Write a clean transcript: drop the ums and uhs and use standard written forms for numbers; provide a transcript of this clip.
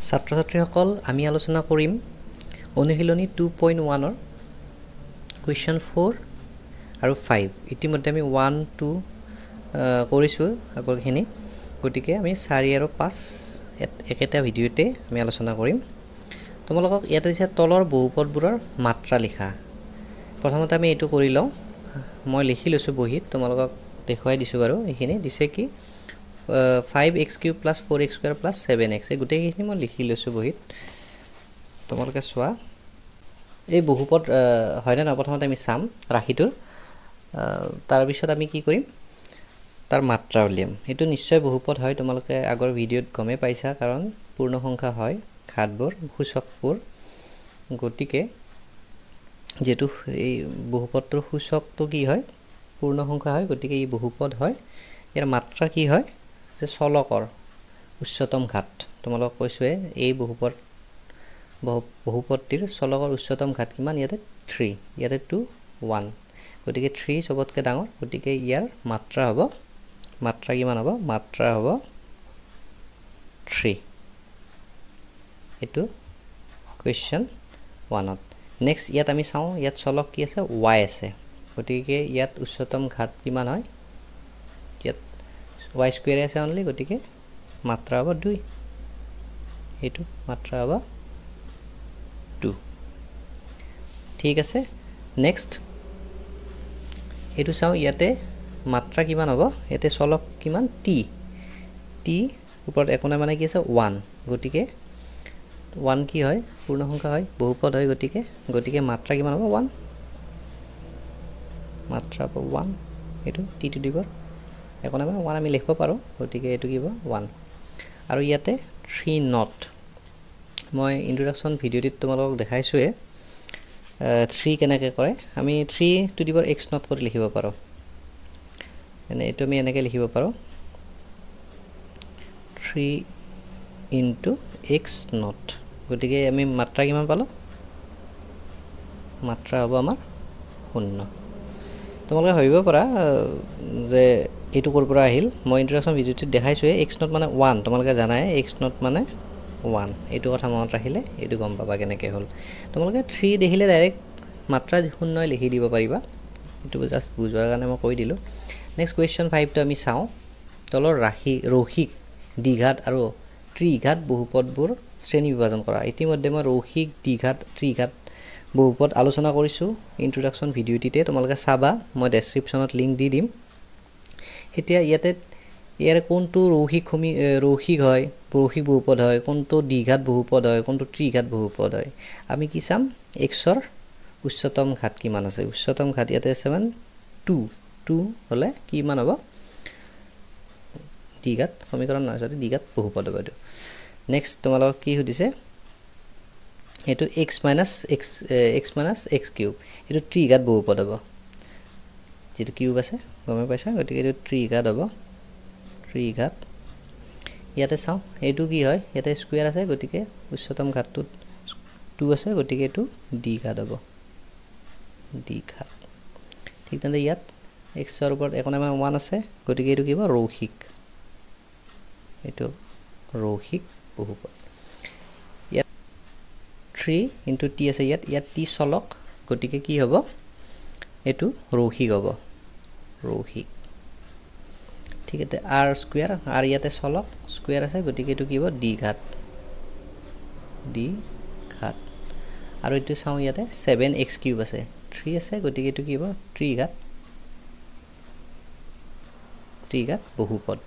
ছাত্ৰ ছাত্ৰীসকল আমি আলোচনা কৰিম অনুশীলনী 2.1 ৰ কুৱেশ্যন 4 আৰু 5 ইতিমধ্যে আমি 1 2 কৰিছো আগৰখিনি গতিকে আমি 4 আৰু 5 একেটা ভিডিওতে আমি আলোচনা কৰিম তোমালোকক ইয়াতে দিছে তলৰ বহুপদবোৰৰ মাত্ৰা লিখা প্ৰথমতে আমি এটো কৰি লওঁ মই লিখি লৈছো বহিত তোমালোকক দেখুৱাই দিছো বাৰু এইখিনি দিছে কি 5x³ + 4x² + 7x গোটেইখিনি মই লিখি লৈছো বহিত তোমালোকে চোৱা এই বহুপদ হয়নে না প্ৰথমতে আমি চাম ৰাশিটোৰ তাৰ পিছত আমি কি কৰিম তাৰ মাত্ৰা উলিয়াম এটো নিশ্চয় বহুপদ হয় তোমালোকে আগৰ ভিডিওত গমে পাইছা কাৰণ পূৰ্ণ সংখ্যা হয় ঘাতবোৰ সূচকবোৰ গতিকে যেটো এই বহুপদৰ সূচকটো কি হয় পূৰ্ণ সংখ্যা হয় গতিকে এই বহুপদ হয় ইয়াৰ মাত্ৰা কি হয় যে চলকৰ উচ্চতম ঘাত তোমালোক কৈছোৱে এই বহুপদটিৰ চলকৰ উচ্চতম ঘাত কিমান ইয়াতে 3 ইয়াতে 2 1 গতিকে 3 সবতকে ডাঙৰ গতিকে ইয়াৰ মাত্ৰা হ'ব মাত্ৰা কিমান হ'ব মাত্ৰা হ'ব 3 এটো কোৱেশ্চন 1 ত নেক্সট ইয়াত আমি চাও ইয়াত চলক কি আছে y আছে গতিকে ইয়াত উচ্চতম ঘাত কিমান হয় ইয়াত y² আছে অনলি গতিকে মাত্ৰা হ'ব 2 এটো মাত্ৰা হ'ব 2 ঠিক আছে নেক্সট এটো চাও ইয়াতে মাত্ৰা কিমান হ'ব এতে চলক কিমান t ওপৰত একোনা মানে কি আছে 1 গতিকে 1 কি হয় পূৰ্ণ সংখ্যা হয় বহুপদ হয় গতিকে মাত্ৰা কিমান হ'ব 1 মাত্ৰা হ'ব 1 এটো t টু দি পাৱাৰ একোনা মানে 1 আমি লিখিব পাৰো গতিকে এটো কি হ'ব 1 আৰু ইয়াতে 3 নট মই ইন্ট্ৰোডাকচন ভিডিওটিত তোমালোকক দেখাইছোৱে 3 কেনেকৈ কৰে আমি 3 to the power x not কৰি লিখিব পাৰো এনে এটো আমি এনেকৈ লিখিব পাৰো 3 into x নট গতিকে আমি মাত্ৰা কিমান পালো মাত্ৰা হ'ব আমাৰ 0 তোমালোকে ভাবিব পাৰা যে এটো কৰ পৰা আহিল মই ইন্ট্ৰোডাকচন ভিডিওটিত দেখাইছোৱে x নট মানে 1 তোমালোকে জানাই x নট মানে 1 এটো কথা মনত ৰাখিলে এটো গম পাবা কেনেকৈ হ'ল তোমালোকে 3 দেখিলে ডাইৰেক্ট মাত্ৰা 0 লিখি দিব পাৰিবা এটো জাস্ট বুজোৱাৰ কাৰণে মই কৈ দিলো নেক্সট কোৱেশ্চন 5 টো আমি চাও তলৰ ৰৈখিক দ্বিঘাত আৰু ত্ৰিঘাত বহুপদবোৰ শ্ৰেণী বিভাজন কৰা ইতিমধ্যে মই ৰৈখিক দ্বিঘাত ত্ৰিঘাত বহুপদ আলোচনা কৰিছো ইন্ট্ৰোডাকচন ভিডিওটিতে তোমালোকে চাবা মই ডেসক্ৰিপচনত লিংক দি দিম এতিয়া ইয়াতে ইয়াৰ কোনটো ৰৈখিক হয় ৰৈখিক বহুপদ হয় কোনটো দ্বিঘাত বহুপদ হয় কোনটো ত্ৰিঘাত বহুপদ হয় আমি কি চাম x ৰ উচ্চতম ঘাত কিমান আছে উচ্চতম ঘাত ইয়াতে আছে 2 হলে কিমান হ'ব দ্বিঘাত সমীকৰণ নহয় সৰি দ্বিঘাত বহুপদ হ'ব এটো নেক্সট তোমালোক কি সুধিছে এটো x - x³ এটো ত্ৰিঘাত বহুপদ হ'ব যেটো কিউব আছে গমে পাইছা গতিকে এটো ত্ৰিঘাত হ'ব ত্ৰিঘাত ইয়াতে চাও এটো কি হয় ইয়াতে স্কয়াৰ আছে গতিকে উচ্চতম ঘাতটো 2 আছে গতিকে এটো দ্বিঘাত হ'ব দ্বিঘাত ঠিক তেনে ইয়াত x ৰ ওপৰত একোনা মানে 1 আছে গতিকে এটো কি হ'ব ৰৈখিক এটো ৰৈখিক বহুপদ ইয়াত 3 into t আছে ইয়াত t চলক গতিকে কি হ'ব এটো ৰৈখিক হ'ব ৰৈখিক ঠিক আছে r² r ইয়াতে চলক স্কয়াৰ আছে গতিকে এটো কি হ'ব দ্বিঘাত আৰু এটো চাও ইয়াতে 7x³ আছে 3 আছে গতিকে এটো কি হ'ব ত্ৰিঘাত বহুপদ